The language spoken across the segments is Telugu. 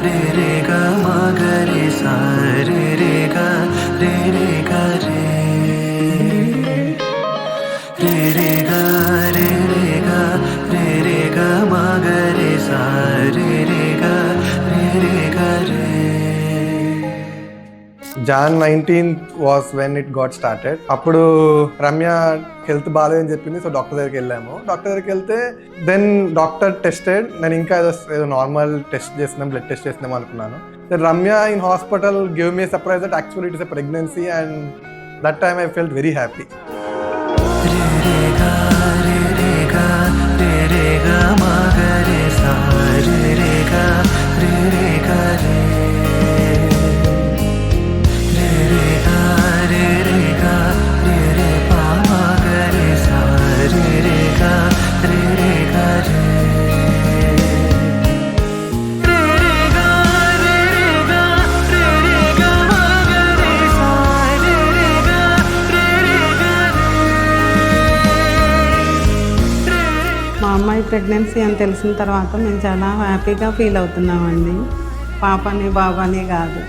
రే రే గా మా గ రే సా రే రే గా రే రే గా రే రే రే గా రే రే గా రే రే గా మా గ రే సా రే రే గా రే రే గా రే. Jan 19th was when it got started. అప్పుడు రమ్య హెల్త్ బాగాలేదని చెప్పింది. సో డాక్టర్ దగ్గరికి వెళ్ళాము. డాక్టర్ దగ్గరికి వెళ్తే దెన్ డాక్టర్ టెస్టెడ్. నేను ఇంకా ఏదో నార్మల్ టెస్ట్ చేస్తున్నాం, బ్లడ్ టెస్ట్ చేస్తున్నాం అనుకున్నాను. Then Ramya in hospital give me surprise that actually it is a pregnancy and that time I felt very happy. మా అమ్మాయి ప్రెగ్నెన్సీ అని తెలిసిన తర్వాత మేము చాలా హ్యాపీగా ఫీల్ అవుతున్నామండి. పాపని బాబాని కాదు,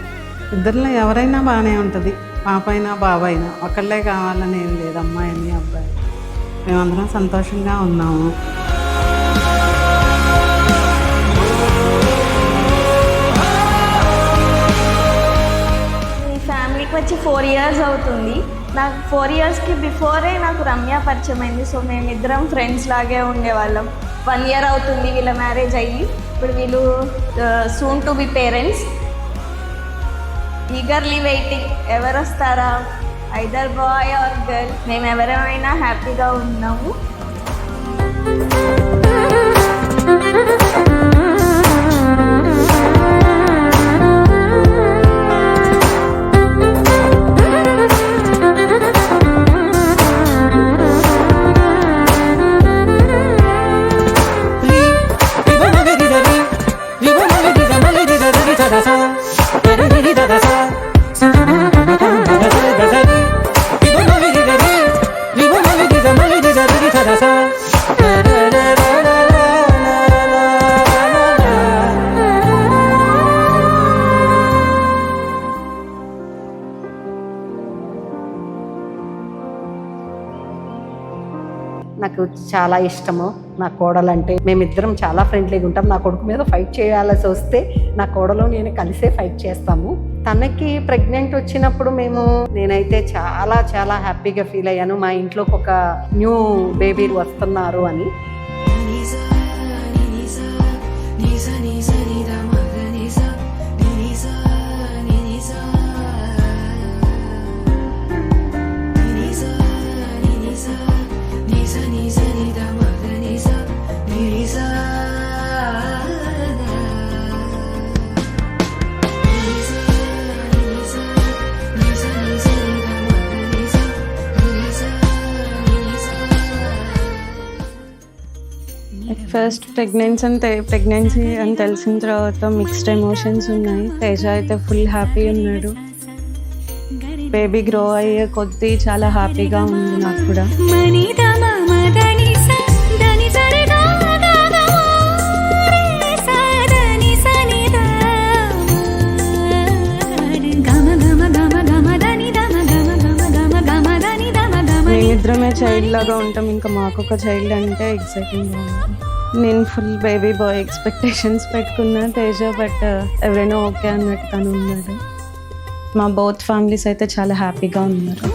ఇద్దరిలో ఎవరైనా బాగానే ఉంటుంది. పాప అయినా బాబు అయినా ఒకళ్ళే కావాలని ఏం లేదు, అమ్మాయిని అబ్బాయి. మేమందరం సంతోషంగా ఉన్నాము. ఈ ఫ్యామిలీకి వచ్చి 4 years అవుతుంది. నాకు 4 yearsకి బిఫోరే నాకు రమ్య పరిచయం అయింది. సో మేమిద్దరం ఫ్రెండ్స్ లాగే ఉండేవాళ్ళం. 1 year అవుతుంది వీళ్ళ మ్యారేజ్ అయ్యి. ఇప్పుడు వీళ్ళు soon to be parents. Eagerly waiting ఎవరు వస్తారా, ఐదర్ బాయ్ ఆర్ గర్ల్. మేము ఎవరైనా హ్యాపీగా ఉన్నాము. నాకు చాలా ఇష్టము నా కోడలంటే. మేమిద్దరం చాలా ఫ్రెండ్లీగా ఉంటాం. నా కొడుకు మీద ఫైట్ చేయాల్సి వస్తే నా కోడలు నేను కలిసే ఫైట్ చేస్తాము. తనకి ప్రెగ్నెంట్ వచ్చినప్పుడు నేనైతే చాలా చాలా హ్యాపీగా ఫీల్ అయ్యాను. మా ఇంట్లోకి ఒక న్యూ బేబీ వస్తున్నారు అని. ఫస్ట్ ప్రెగ్నెన్సీ అని తెలిసిన తర్వాత మిక్స్డ్ ఎమోషన్స్ ఉన్నాయి. తేజ అయితే ఫుల్ హ్యాపీ ఉన్నాడు. బేబీ గ్రో అయ్యే కొద్దీ చాలా హ్యాపీగా ఉంది నాకు కూడా. మేమిద్దరమే చైల్డ్ లాగా ఉంటాం. ఇంకా మాకు ఒక చైల్డ్ అంటే ఎక్సైటింగ్గా ఉంది. నేను ఫుల్ బేబీ బాయ్ ఎక్స్పెక్టేషన్స్ పెట్టుకున్నా తేజ, బట్ ఎవరైనా ఓకే అన్నట్టు తను ఉన్నాడు. మా బోత్ ఫ్యామిలీస్ అయితే చాలా హ్యాపీగా ఉన్నారు.